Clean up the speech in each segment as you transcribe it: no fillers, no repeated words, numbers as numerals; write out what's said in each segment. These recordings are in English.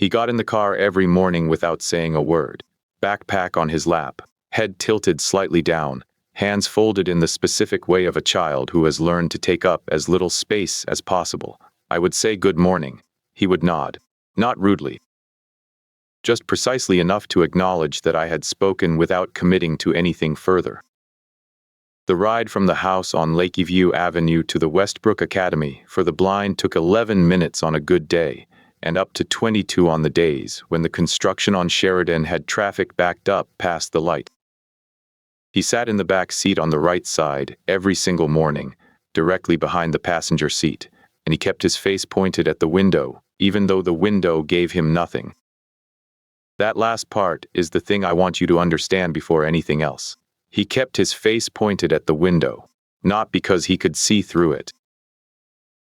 He got in the car every morning without saying a word, backpack on his lap, head tilted slightly down, hands folded in the specific way of a child who has learned to take up as little space as possible. I would say good morning. He would nod, not rudely, just precisely enough to acknowledge that I had spoken without committing to anything further. The ride from the house on Lakeview Avenue to the Westbrook Academy for the blind took 11 minutes on a good day, and up to 22 on the days when the construction on Sheridan had traffic backed up past the light. He sat in the back seat on the right side every single morning, directly behind the passenger seat, and he kept his face pointed at the window, even though the window gave him nothing. That last part is the thing I want you to understand before anything else. He kept his face pointed at the window, not because he could see through it,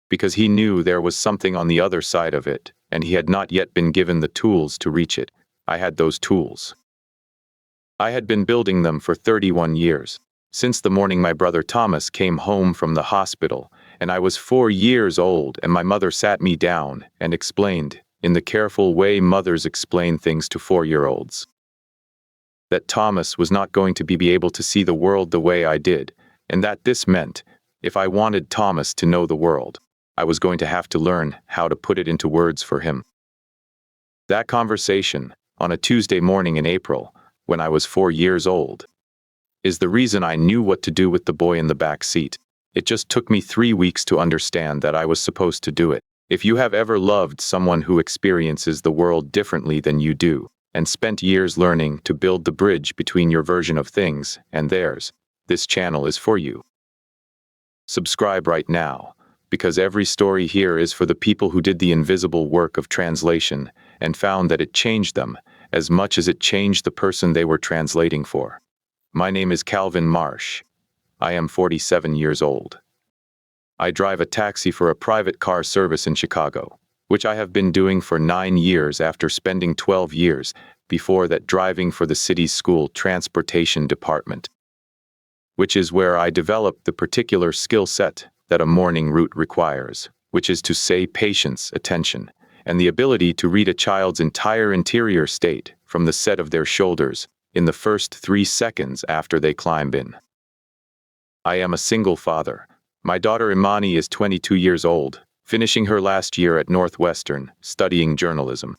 because he knew there was something on the other side of it, and he had not yet been given the tools to reach it. I had those tools. I had been building them for 31 years, since the morning my brother Thomas came home from the hospital, and I was 4 years old, and my mother sat me down and explained, in the careful way mothers explain things to 4-year-olds, that Thomas was not going to be able to see the world the way I did, and that this meant, if I wanted Thomas to know the world, I was going to have to learn how to put it into words for him. That conversation, on a Tuesday morning in April, when I was 4 years old, is the reason I knew what to do with the boy in the back seat. It just took me 3 weeks to understand that I was supposed to do it. If you have ever loved someone who experiences the world differently than you do, and spent years learning to build the bridge between your version of things and theirs, this channel is for you. Subscribe right now, because every story here is for the people who did the invisible work of translation and found that it changed them as much as it changed the person they were translating for. My name is Calvin Marsh. I am 47 years old. I drive a taxi for a private car service in Chicago, which I have been doing for 9 years after spending 12 years before that driving for the city's school transportation department, which is where I developed the particular skill set that a morning route requires, which is to say patience, attention, and the ability to read a child's entire interior state from the set of their shoulders in the first 3 seconds after they climb in. I am a single father. My daughter Imani is 22 years old, finishing her last year at Northwestern, studying journalism,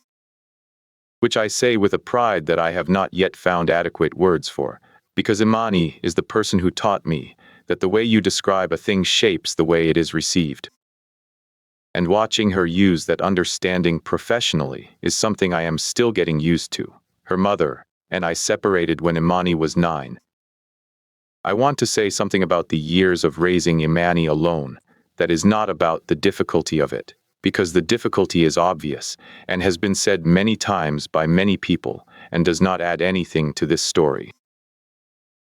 which I say with a pride that I have not yet found adequate words for, because Imani is the person who taught me that the way you describe a thing shapes the way it is received. And watching her use that understanding professionally is something I am still getting used to. Her mother and I separated when Imani was 9. I want to say something about the years of raising Imani alone that is not about the difficulty of it, because the difficulty is obvious and has been said many times by many people and does not add anything to this story.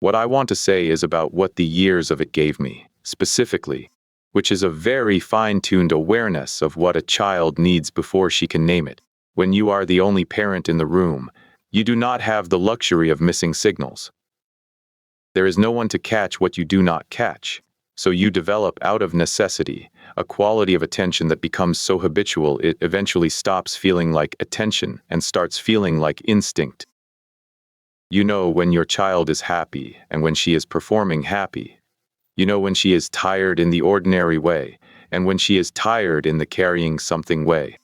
What I want to say is about what the years of it gave me, specifically, which is a very fine-tuned awareness of what a child needs before she can name it. When you are the only parent in the room, you do not have the luxury of missing signals. There is no one to catch what you do not catch, so you develop out of necessity a quality of attention that becomes so habitual it eventually stops feeling like attention and starts feeling like instinct. You know when your child is happy and when she is performing happy. You know when she is tired in the ordinary way and when she is tired in the carrying something way.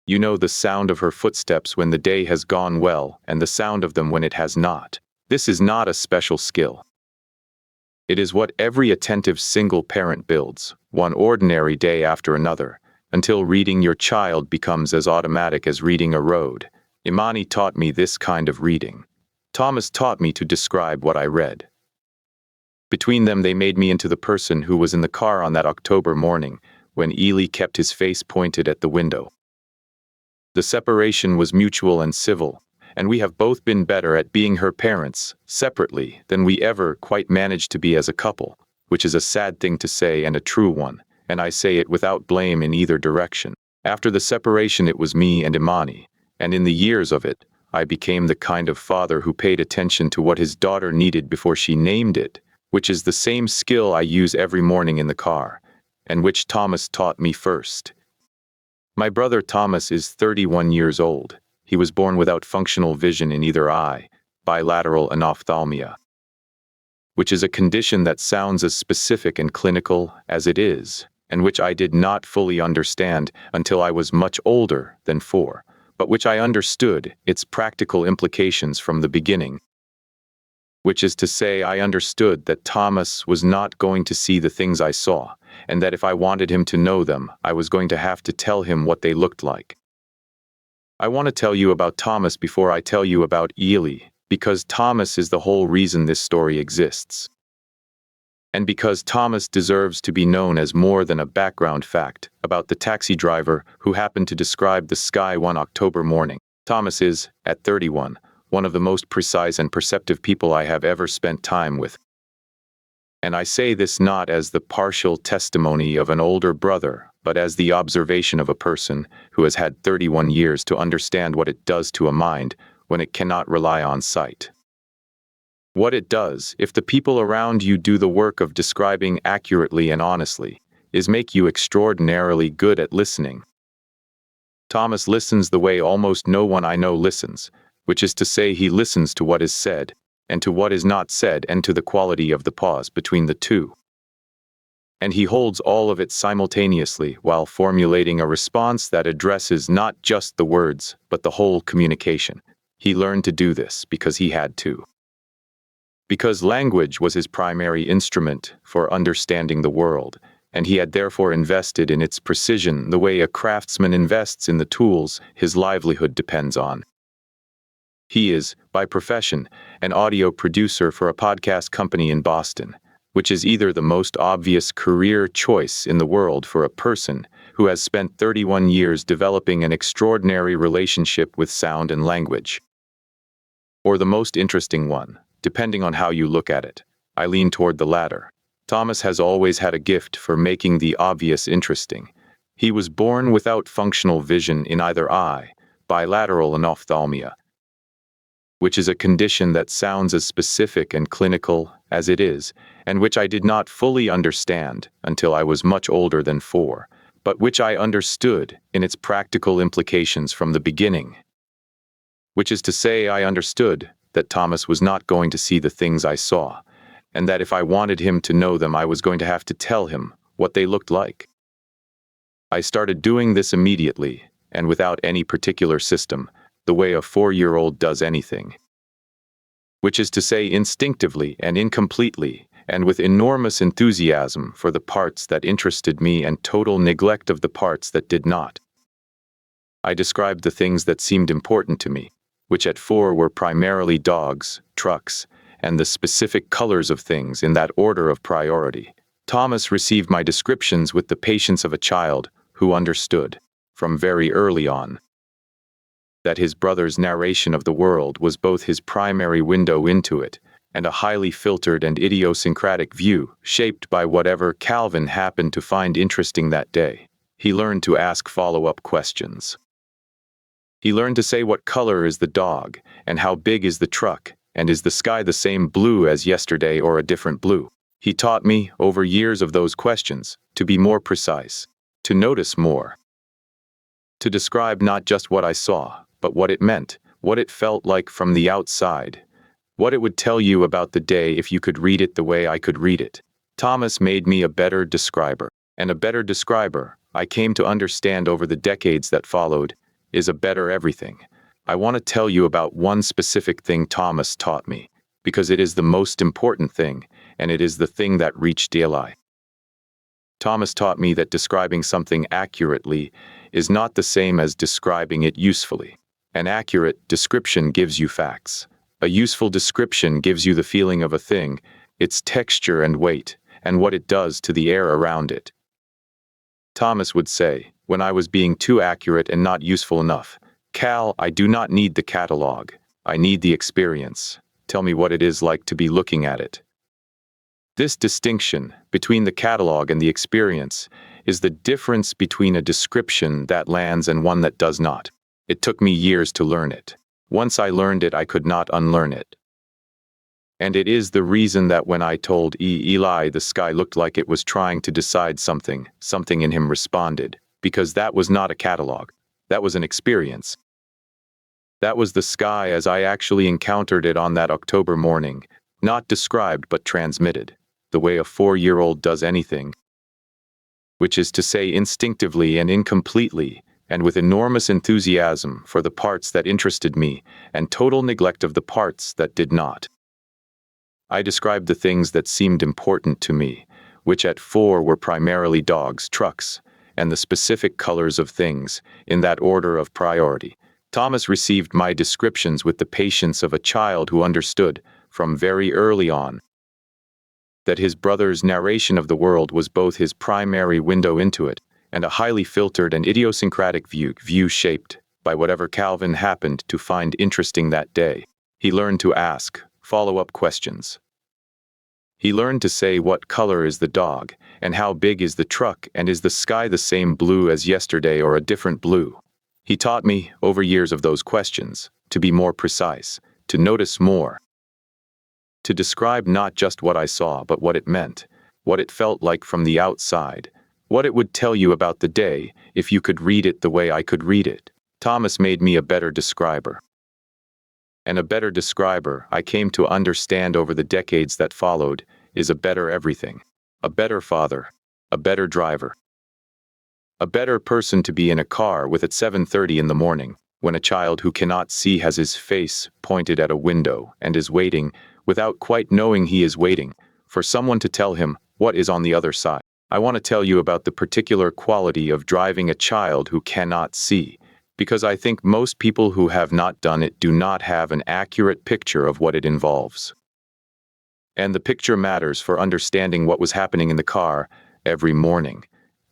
You know the sound of her footsteps when the day has gone well and the sound of them when it has not. This is not a special skill. It is what every attentive single parent builds, one ordinary day after another, until reading your child becomes as automatic as reading a road. Imani taught me this kind of reading. Thomas taught me to describe what I read. Between them they made me into the person who was in the car on that October morning when Ely kept his face pointed at the window. The separation was mutual and civil, and we have both been better at being her parents, separately, than we ever quite managed to be as a couple, which is a sad thing to say and a true one, and I say it without blame in either direction. After the separation it was me and Imani, and in the years of it, I became the kind of father who paid attention to what his daughter needed before she named it, which is the same skill I use every morning in the car, and which Thomas taught me first. My brother Thomas is 31 years old. He was born without functional vision in either eye, bilateral anophthalmia, which is a condition that sounds as specific and clinical as it is, and which I did not fully understand until I was much older than 4, but which I understood its practical implications from the beginning. Which is to say, I understood that Thomas was not going to see the things I saw, and that if I wanted him to know them, I was going to have to tell him what they looked like. I want to tell you about Thomas before I tell you about Ely, because Thomas is the whole reason this story exists. And because Thomas deserves to be known as more than a background fact about the taxi driver who happened to describe the sky one October morning. Thomas is, at 31, one of the most precise and perceptive people I have ever spent time with. And I say this not as the partial testimony of an older brother, but as the observation of a person who has had 31 years to understand what it does to a mind when it cannot rely on sight. What it does, if the people around you do the work of describing accurately and honestly, is make you extraordinarily good at listening. Thomas listens the way almost no one I know listens, which is to say he listens to what is said, and to what is not said, and to the quality of the pause between the two. And he holds all of it simultaneously while formulating a response that addresses not just the words, but the whole communication. He learned to do this because he had to. Because language was his primary instrument for understanding the world, and he had therefore invested in its precision the way a craftsman invests in the tools his livelihood depends on. He is, by profession, an audio producer for a podcast company in Boston, which is either the most obvious career choice in the world for a person who has spent 31 years developing an extraordinary relationship with sound and language, or the most interesting one, depending on how you look at it. I lean toward the latter. Thomas has always had a gift for making the obvious interesting. He was born without functional vision in either eye, bilateral anophthalmia, which is a condition that sounds as specific and clinical as it is, and which I did not fully understand until I was much older than 4, but which I understood in its practical implications from the beginning. Which is to say, I understood that Thomas was not going to see the things I saw, and that if I wanted him to know them, I was going to have to tell him what they looked like. I started doing this immediately, and without any particular system, the way a 4-year-old does anything. Which is to say, instinctively and incompletely, and with enormous enthusiasm for the parts that interested me and total neglect of the parts that did not. I described the things that seemed important to me, which at 4 were primarily dogs, trucks, and the specific colors of things in that order of priority. Thomas received my descriptions with the patience of a child who understood, from very early on, that his brother's narration of the world was both his primary window into it, and a highly filtered and idiosyncratic view, shaped by whatever Calvin happened to find interesting that day. He learned to ask follow-up questions. He learned to say, what color is the dog, and how big is the truck, and is the sky the same blue as yesterday or a different blue? He taught me, over years of those questions, to be more precise, to notice more, to describe not just what I saw, but what it meant, what it felt like from the outside, what it would tell you about the day if you could read it the way I could read it. Thomas made me a better describer, and a better describer, I came to understand over the decades that followed, is a better everything. I want to tell you about one specific thing Thomas taught me, because it is the most important thing, and it is the thing that reached Eli. Thomas taught me that describing something accurately is not the same as describing it usefully. An accurate description gives you facts. A useful description gives you the feeling of a thing, its texture and weight, and what it does to the air around it. Thomas would say, when I was being too accurate and not useful enough, "Cal, I do not need the catalog. I need the experience. Tell me what it is like to be looking at it." This distinction between the catalog and the experience is the difference between a description that lands and one that does not. It took me years to learn it. Once I learned it, I could not unlearn it. And it is the reason that when I told Eli the sky looked like it was trying to decide something, something in him responded, because that was not a catalog. That was an experience. That was the sky as I actually encountered it on that October morning, not described but transmitted, the way a 4-year-old does anything, which is to say instinctively and incompletely, and with enormous enthusiasm for the parts that interested me, and total neglect of the parts that did not. I described the things that seemed important to me, which at 4 were primarily dogs, trucks, and the specific colors of things, in that order of priority. Thomas received my descriptions with the patience of a child who understood, from very early on, that his brother's narration of the world was both his primary window into it, and a highly filtered and idiosyncratic view shaped by whatever Calvin happened to find interesting that day. He learned to ask follow-up questions. He learned to say what color is the dog, and how big is the truck, and is the sky the same blue as yesterday or a different blue. He taught me, over years of those questions, to be more precise, to notice more, to describe not just what I saw but what it meant, what it felt like from the outside, what it would tell you about the day if you could read it the way I could read it. Thomas made me a better describer. And a better describer, I came to understand over the decades that followed, is a better everything. A better father, a better driver, a better person to be in a car with at 7:30 in the morning, when a child who cannot see has his face pointed at a window and is waiting, without quite knowing he is waiting, for someone to tell him what is on the other side. I want to tell you about the particular quality of driving a child who cannot see, because I think most people who have not done it do not have an accurate picture of what it involves. And the picture matters for understanding what was happening in the car every morning.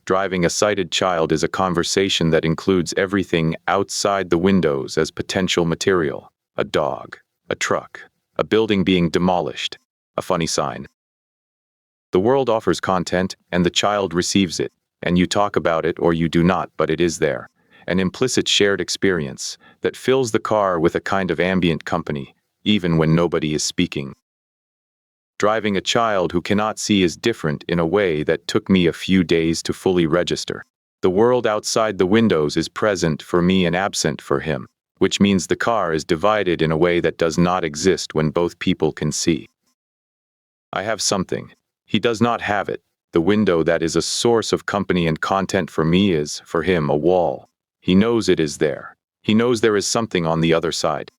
Driving a sighted child is a conversation that includes everything outside the windows as potential material: a dog, a truck, a building being demolished, a funny sign. The world offers content, and the child receives it, and you talk about it or you do not, but it is there. An implicit shared experience that fills the car with a kind of ambient company, even when nobody is speaking. Driving a child who cannot see is different in a way that took me a few days to fully register. The world outside the windows is present for me and absent for him, which means the car is divided in a way that does not exist when both people can see. I have something. He does not have it. The window that is a source of company and content for me is, for him, a wall. He knows it is there. He knows there is something on the other side.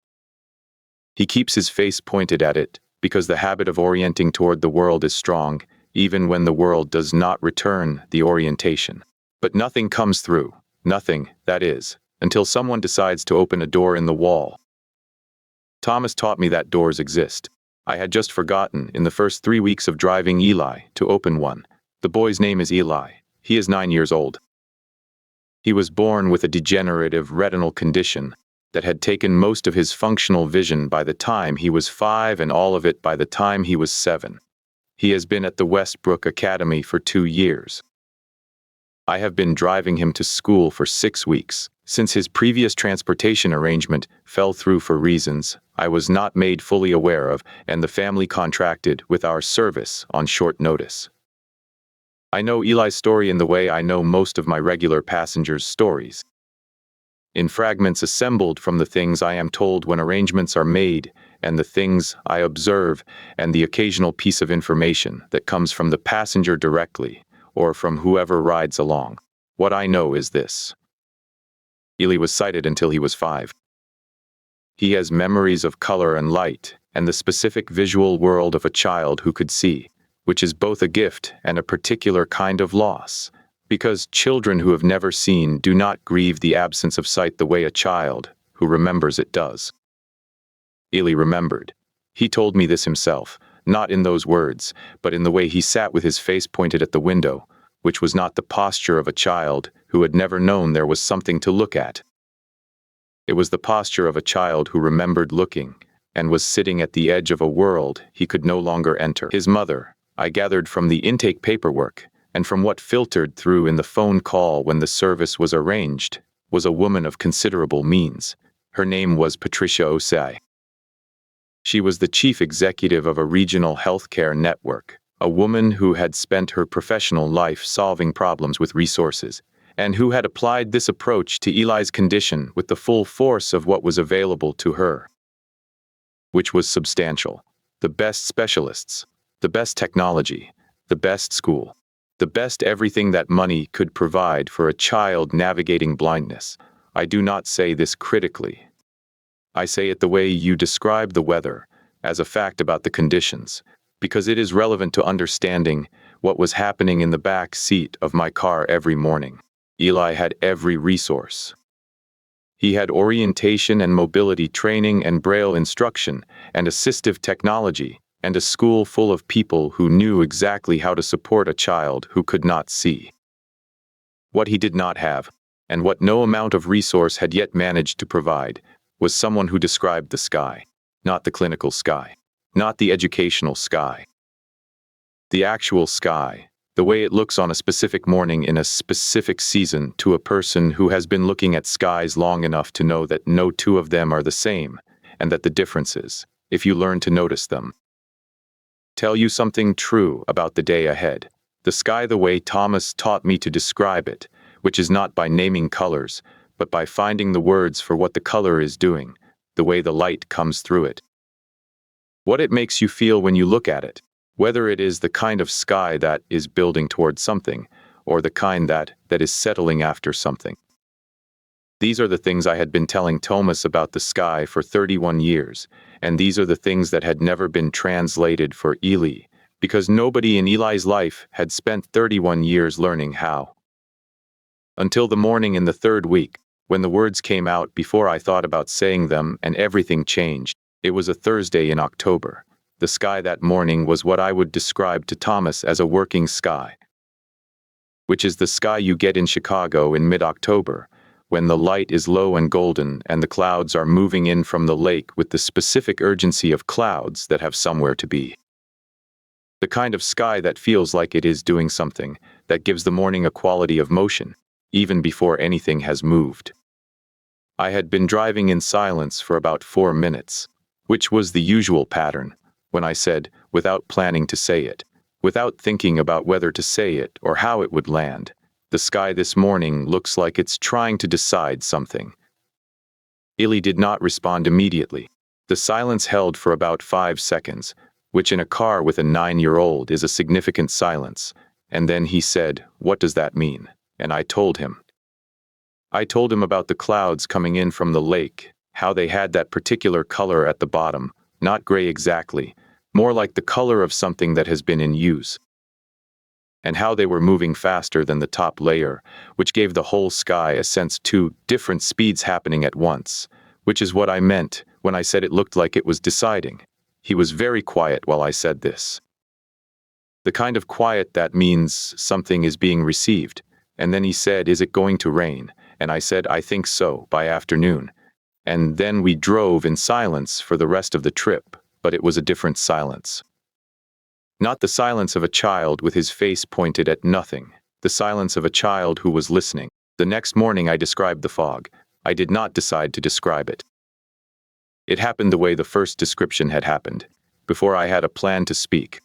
He keeps his face pointed at it, because the habit of orienting toward the world is strong, even when the world does not return the orientation. But nothing comes through, nothing, that is, until someone decides to open a door in the wall. Thomas taught me that doors exist. I had just forgotten, in the first 3 weeks of driving Eli, to open one. The boy's name is Eli. He is 9 years old. He was born with a degenerative retinal condition that had taken most of his functional vision by the time he was 5 and all of it by the time he was 7. He has been at the Westbrook Academy for 2 years. I have been driving him to school for 6 weeks, since his previous transportation arrangement fell through for reasons I was not made fully aware of, and the family contracted with our service on short notice. I know Eli's story in the way I know most of my regular passengers' stories, in fragments assembled from the things I am told when arrangements are made, and the things I observe, and the occasional piece of information that comes from the passenger directly, or from whoever rides along. What I know is this. Eli was sighted until he was 5. He has memories of color and light, and the specific visual world of a child who could see, which is both a gift and a particular kind of loss, because children who have never seen do not grieve the absence of sight the way a child who remembers it does. Eli remembered. He told me this himself, not in those words, but in the way he sat with his face pointed at the window, which was not the posture of a child who had never known there was something to look at. It was the posture of a child who remembered looking, and was sitting at the edge of a world he could no longer enter. His mother, I gathered from the intake paperwork, and from what filtered through in the phone call when the service was arranged, was a woman of considerable means. Her name was Patricia Osei. She was the chief executive of a regional healthcare network, a woman who had spent her professional life solving problems with resources, and who had applied this approach to Eli's condition with the full force of what was available to her, which was substantial. The best specialists, the best technology, the best school, the best everything that money could provide for a child navigating blindness. I do not say this critically. I say it the way you describe the weather, as a fact about the conditions, because it is relevant to understanding what was happening in the back seat of my car every morning. Eli had every resource. He had orientation and mobility training and braille instruction and assistive technology and a school full of people who knew exactly how to support a child who could not see. What he did not have, and what no amount of resource had yet managed to provide, was someone who described the sky, not the clinical sky, not the educational sky. The actual sky, the way it looks on a specific morning in a specific season to a person who has been looking at skies long enough to know that no two of them are the same, and that the differences, if you learn to notice them, tell you something true about the day ahead. The sky the way Thomas taught me to describe it, which is not by naming colors, but by finding the words for what the color is doing, the way the light comes through it. What it makes you feel when you look at it, whether it is the kind of sky that is building towards something, or the kind that is settling after something. These are the things I had been telling Thomas about the sky for 31 years, and these are the things that had never been translated for Eli, because nobody in Eli's life had spent 31 years learning how. Until the morning in the third week, when the words came out before I thought about saying them and everything changed. It was a Thursday in October. The sky that morning was what I would describe to Thomas as a working sky, which is the sky you get in Chicago in mid-October, when the light is low and golden and the clouds are moving in from the lake with the specific urgency of clouds that have somewhere to be. The kind of sky that feels like it is doing something, that gives the morning a quality of motion, even before anything has moved. I had been driving in silence for about 4 minutes, which was the usual pattern, when I said, without planning to say it, without thinking about whether to say it or how it would land. The sky this morning looks like it's trying to decide something. Eli did not respond immediately. The silence held for about 5 seconds, which in a car with a 9-year-old is a significant silence, and then he said, "What does that mean?" And I told him. I told him about the clouds coming in from the lake, how they had that particular color at the bottom, not gray exactly, more like the color of something that has been in use, and how they were moving faster than the top layer, which gave the whole sky a sense two different speeds happening at once, which is what I meant when I said it looked like it was deciding. He was very quiet while I said this. The kind of quiet that means something is being received. And then he said, "Is it going to rain?" And I said, "I think so, by afternoon." And then we drove in silence for the rest of the trip, but it was a different silence. Not the silence of a child with his face pointed at nothing, the silence of a child who was listening. The next morning I described the fog. I did not decide to describe it. It happened the way the first description had happened, before I had a plan to speak,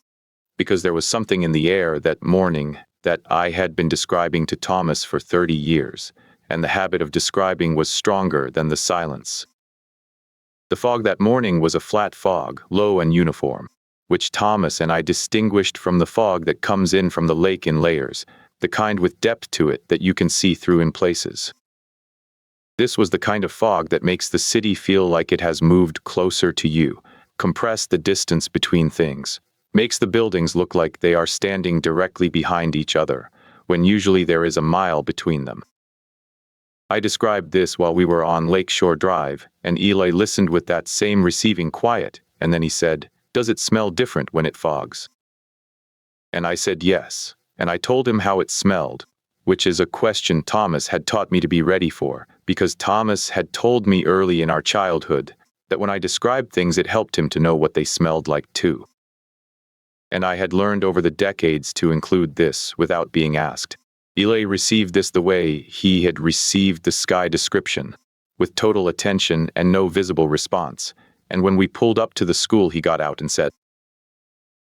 because there was something in the air that morning that I had been describing to Thomas for 30 years, and the habit of describing was stronger than the silence. The fog that morning was a flat fog, low and uniform, which Thomas and I distinguished from the fog that comes in from the lake in layers, the kind with depth to it that you can see through in places. This was the kind of fog that makes the city feel like it has moved closer to you, compressed the distance between things, makes the buildings look like they are standing directly behind each other, when usually there is a mile between them. I described this while we were on Lakeshore Drive, and Eli listened with that same receiving quiet, and then he said, "Does it smell different when it fogs?" And I said yes, and I told him how it smelled, which is a question Thomas had taught me to be ready for, because Thomas had told me early in our childhood that when I described things it helped him to know what they smelled like too. And I had learned over the decades to include this without being asked. Eli received this the way he had received the sky description, with total attention and no visible response, and when we pulled up to the school he got out and said,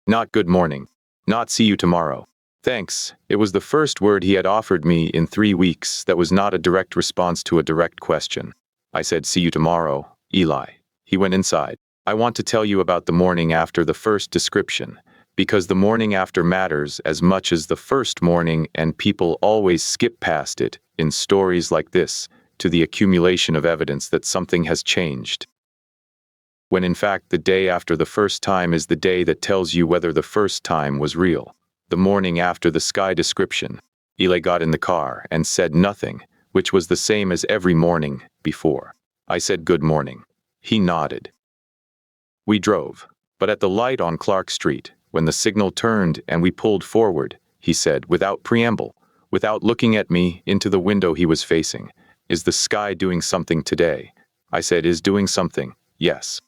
"Not good morning, not see you tomorrow, Thanks. It was the first word he had offered me in 3 weeks that was not a direct response to a direct question. I said, "See you tomorrow, Eli." He went inside. I want to tell you about the morning after the first description, because the morning after matters as much as the first morning, and people always skip past it in stories like this to the accumulation of evidence that something has changed. When in fact the day after the first time is the day that tells you whether the first time was real. The morning after the sky description, Eli got in the car and said nothing, which was the same as every morning before. I said good morning. He nodded. We drove, but at the light on Clark Street, when the signal turned and we pulled forward, he said, without preamble, without looking at me, into the window he was facing, "Is the sky doing something today?" I said, "Is doing something, yes.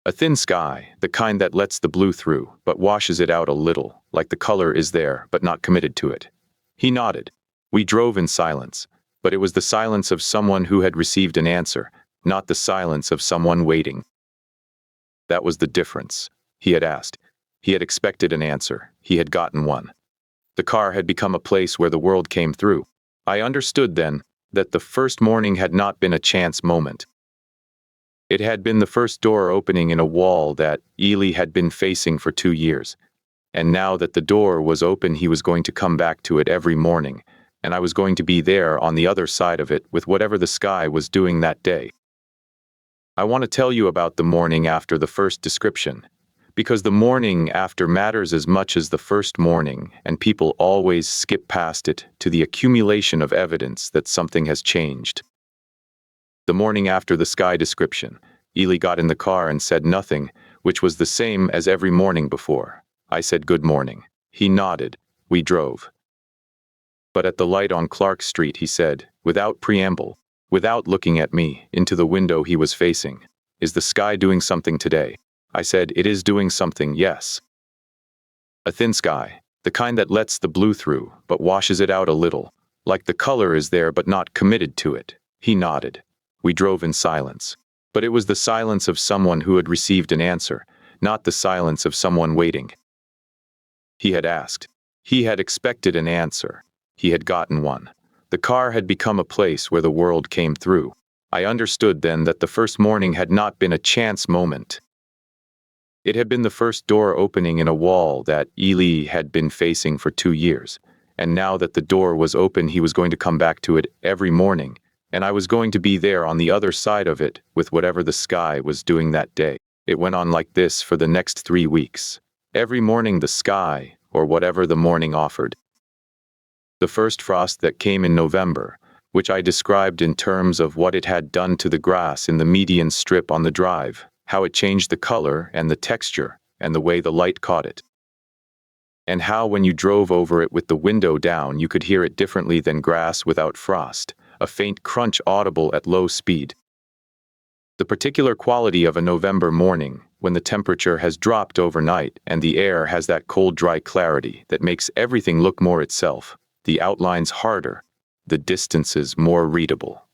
A thin sky, the kind that lets the blue through, but washes it out a little, like the color is there, but not committed to it." He nodded. We drove in silence, but it was the silence of someone who had received an answer, not the silence of someone waiting. That was the difference. He had asked. He had expected an answer. He had gotten one. The car had become a place where the world came through. I understood then that the first morning had not been a chance moment. It had been the first door opening in a wall that Eli had been facing for 2 years. And now that the door was open, he was going to come back to it every morning, and I was going to be there on the other side of it with whatever the sky was doing that day. I want to tell you about the morning after the first description, because the morning after matters as much as the first morning, and people always skip past it to the accumulation of evidence that something has changed. The morning after the sky description, Eli got in the car and said nothing, which was the same as every morning before. I said good morning. He nodded. We drove. But at the light on Clark Street, he said, without preamble, without looking at me, into the window he was facing, "Is the sky doing something today?" I said, "It is doing something, yes. A thin sky, the kind that lets the blue through, but washes it out a little, like the color is there but not committed to it." He nodded. We drove in silence. But it was the silence of someone who had received an answer, not the silence of someone waiting. He had asked. He had expected an answer. He had gotten one. The car had become a place where the world came through. I understood then that the first morning had not been a chance moment. It had been the first door opening in a wall that Eli had been facing for 2 years. And now that the door was open, he was going to come back to it every morning, and I was going to be there on the other side of it with whatever the sky was doing that day. It went on like this for the next 3 weeks. Every morning the sky, or whatever the morning offered. The first frost that came in November, which I described in terms of what it had done to the grass in the median strip on the drive, how it changed the color and the texture and the way the light caught it. And how when you drove over it with the window down you could hear it differently than grass without frost, a faint crunch audible at low speed. The particular quality of a November morning, when the temperature has dropped overnight and the air has that cold dry clarity that makes everything look more itself, the outlines harder, the distances more readable.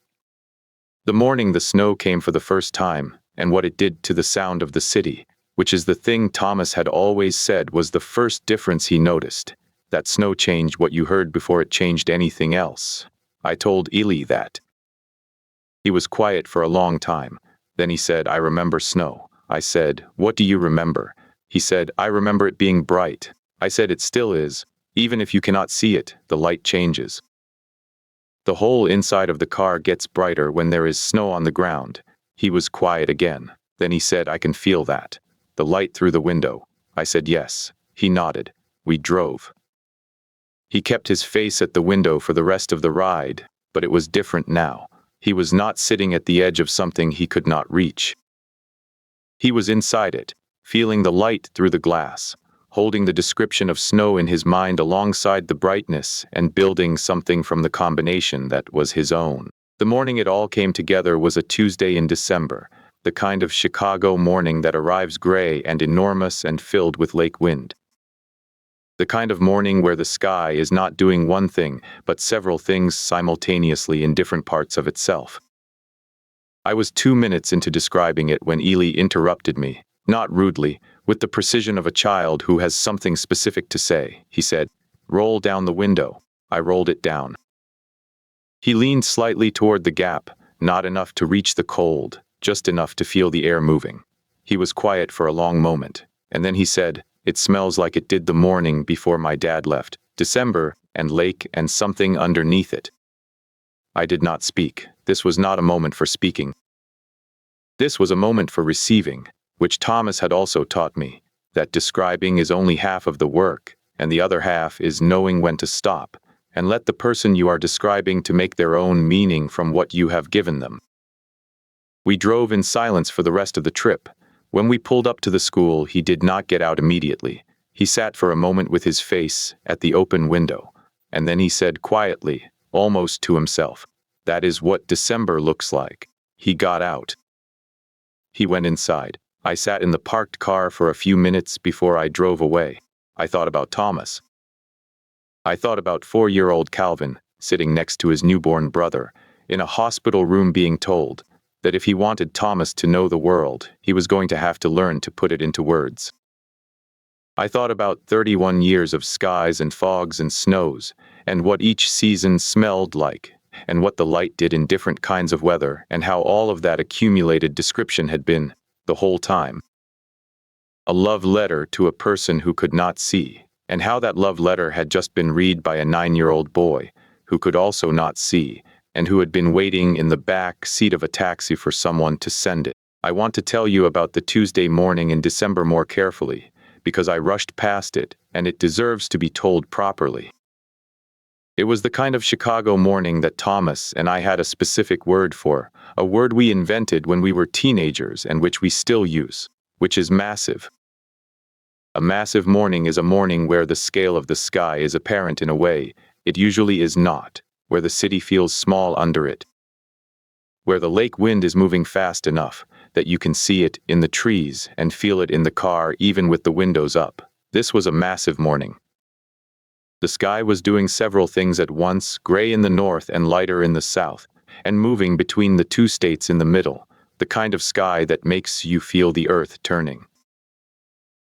The morning the snow came for the first time, and what it did to the sound of the city, which is the thing Thomas had always said was the first difference he noticed. That snow changed what you heard before it changed anything else. I told Eli that. He was quiet for a long time. Then he said, "I remember snow." I said, "What do you remember?" He said, "I remember it being bright." I said, "It still is. Even if you cannot see it, the light changes. The whole inside of the car gets brighter when there is snow on the ground." He was quiet again. Then he said, "I can feel that. The light through the window." I said, "Yes." He nodded. We drove. He kept his face at the window for the rest of the ride, but it was different now. He was not sitting at the edge of something he could not reach. He was inside it, feeling the light through the glass, holding the description of snow in his mind alongside the brightness and building something from the combination that was his own. The morning it all came together was a Tuesday in December, the kind of Chicago morning that arrives gray and enormous and filled with lake wind. The kind of morning where the sky is not doing one thing, but several things simultaneously in different parts of itself. I was 2 minutes into describing it when Eli interrupted me, not rudely, with the precision of a child who has something specific to say. He said, "Roll down the window." I rolled it down. He leaned slightly toward the gap, not enough to reach the cold, just enough to feel the air moving. He was quiet for a long moment, and then he said, "It smells like it did the morning before my dad left. December, and lake, and something underneath it." I did not speak. This was not a moment for speaking. This was a moment for receiving, which Thomas had also taught me, that describing is only half of the work, and the other half is knowing when to stop, and let the person you are describing to make their own meaning from what you have given them. We drove in silence for the rest of the trip. When we pulled up to the school, he did not get out immediately. He sat for a moment with his face at the open window, and then he said quietly, almost to himself, "That is what December looks like." He got out. He went inside. I sat in the parked car for a few minutes before I drove away. I thought about Thomas. I thought about 4-year-old Calvin, sitting next to his newborn brother, in a hospital room being told that if he wanted Thomas to know the world, he was going to have to learn to put it into words. I thought about 31 years of skies and fogs and snows, and what each season smelled like, and what the light did in different kinds of weather, and how all of that accumulated description had been, the whole time, a love letter to a person who could not see, and how that love letter had just been read by a 9-year-old boy, who could also not see, and who had been waiting in the back seat of a taxi for someone to send it. I want to tell you about the Tuesday morning in December more carefully, because I rushed past it, and it deserves to be told properly. It was the kind of Chicago morning that Thomas and I had a specific word for, a word we invented when we were teenagers and which we still use, which is massive. A massive morning is a morning where the scale of the sky is apparent in a way it usually is not, where the city feels small under it, where the lake wind is moving fast enough that you can see it in the trees and feel it in the car even with the windows up. This was a massive morning. The sky was doing several things at once, gray in the north and lighter in the south, and moving between the two states in the middle, the kind of sky that makes you feel the earth turning.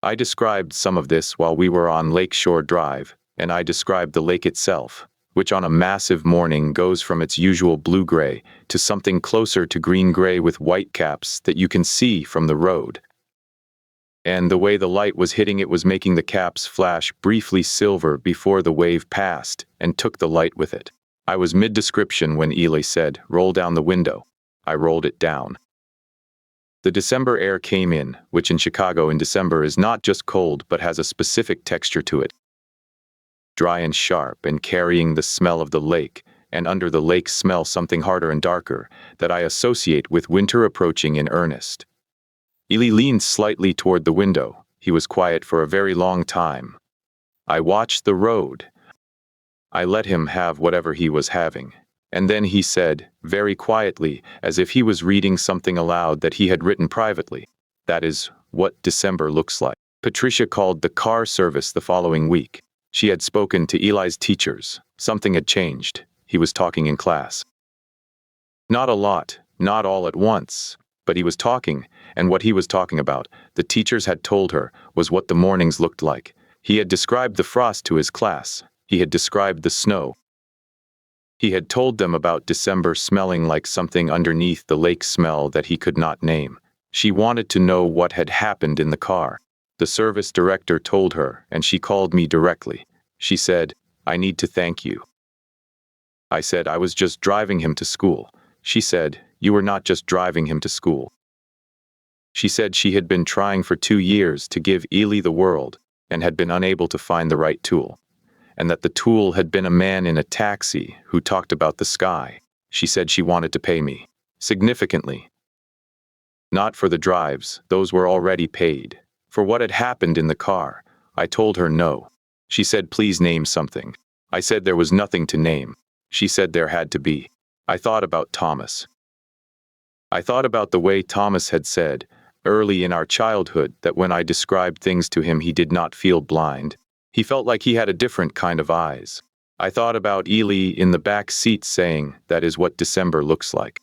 I described some of this while we were on Lakeshore Drive, and I described the lake itself, which on a massive morning goes from its usual blue-gray to something closer to green-gray with white caps that you can see from the road. And the way the light was hitting it was making the caps flash briefly silver before the wave passed and took the light with it. I was mid-description when Ely said, "Roll down the window." I rolled it down. The December air came in, which in Chicago in December is not just cold but has a specific texture to it. Dry and sharp and carrying the smell of the lake, and under the lake smell something harder and darker that I associate with winter approaching in earnest. Ely leaned slightly toward the window. He was quiet for a very long time. I watched the road. I let him have whatever he was having. And then he said, very quietly, as if he was reading something aloud that he had written privately, "That is what December looks like." Patricia called the car service the following week. She had spoken to Eli's teachers. Something had changed. He was talking in class. Not a lot, not all at once, but he was talking, and what he was talking about, the teachers had told her, was what the mornings looked like. He had described the frost to his class. He had described the snow. He had told them about December smelling like something underneath the lake smell that he could not name. She wanted to know what had happened in the car. The service director told her, and she called me directly. She said, "I need to thank you." I said, "I was just driving him to school." She said, "You were not just driving him to school." She said she had been trying for 2 years to give Ely the world and had been unable to find the right tool, and that the tool had been a man in a taxi who talked about the sky. She said she wanted to pay me, significantly. Not for the drives, those were already paid. For what had happened in the car, I told her no. She said, "Please name something." I said there was nothing to name. She said there had to be. I thought about Thomas. I thought about the way Thomas had said, early in our childhood, that when I described things to him he did not feel blind. He felt like he had a different kind of eyes. I thought about Ely in the back seat saying, "That is what December looks like."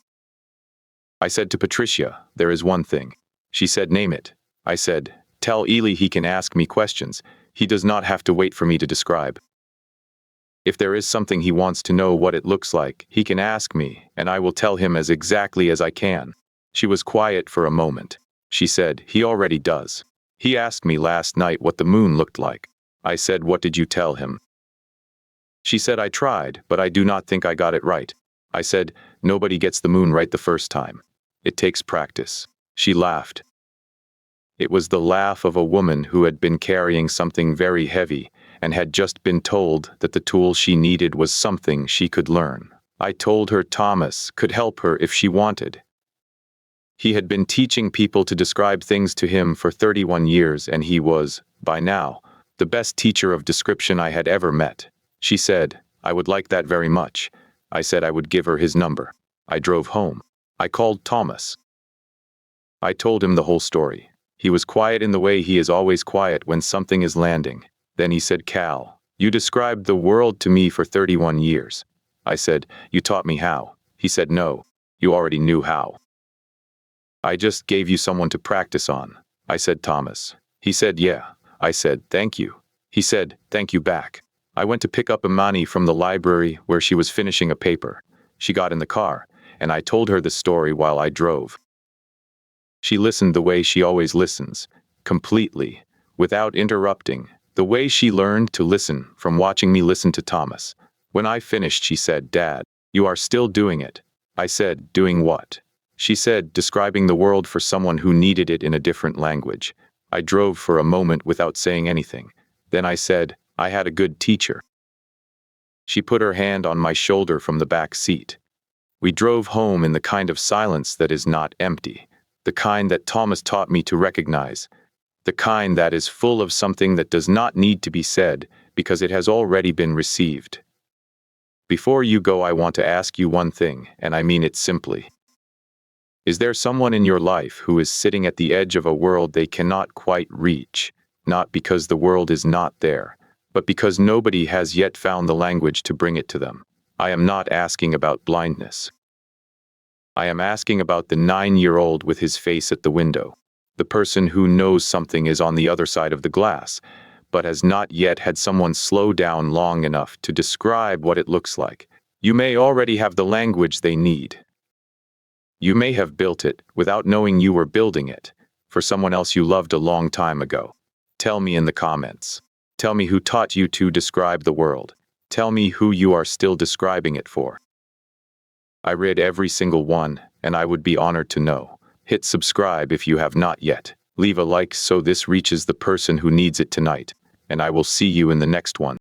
I said to Patricia, "There is one thing." She said, "Name it." I said, "Tell Ely he can ask me questions. He does not have to wait for me to describe." If there is something he wants to know what it looks like, he can ask me, and I will tell him as exactly as I can. She was quiet for a moment. She said, he already does. He asked me last night what the moon looked like. I said, what did you tell him? She said, I tried, but I do not think I got it right. I said, nobody gets the moon right the first time. It takes practice. She laughed. It was the laugh of a woman who had been carrying something very heavy and had just been told that the tool she needed was something she could learn. I told her Thomas could help her if she wanted. He had been teaching people to describe things to him for 31 years, and he was, by now, the best teacher of description I had ever met. She said, I would like that very much. I said I would give her his number. I drove home. I called Thomas. I told him the whole story. He was quiet in the way he is always quiet when something is landing. Then he said, Cal, you described the world to me for 31 years. I said, you taught me how. He said, no, you already knew how. I just gave you someone to practice on. I said, Thomas. He said, yeah. I said, thank you. He said, thank you back. I went to pick up Imani from the library where she was finishing a paper. She got in the car, and I told her the story while I drove. She listened the way she always listens, completely, without interrupting, the way she learned to listen from watching me listen to Thomas. When I finished, she said, Dad, you are still doing it. I said, doing what? She said, describing the world for someone who needed it in a different language. I drove for a moment without saying anything. Then I said, I had a good teacher. She put her hand on my shoulder from the back seat. We drove home in the kind of silence that is not empty, the kind that Thomas taught me to recognize, the kind that is full of something that does not need to be said because it has already been received. Before you go, I want to ask you one thing, and I mean it simply. Is there someone in your life who is sitting at the edge of a world they cannot quite reach, not because the world is not there, but because nobody has yet found the language to bring it to them? I am not asking about blindness. I am asking about the 9-year-old with his face at the window, the person who knows something is on the other side of the glass, but has not yet had someone slow down long enough to describe what it looks like. You may already have the language they need. You may have built it without knowing you were building it, for someone else you loved a long time ago. Tell me in the comments. Tell me who taught you to describe the world. Tell me who you are still describing it for. I read every single one, and I would be honored to know. Hit subscribe if you have not yet. Leave a like so this reaches the person who needs it tonight, and I will see you in the next one.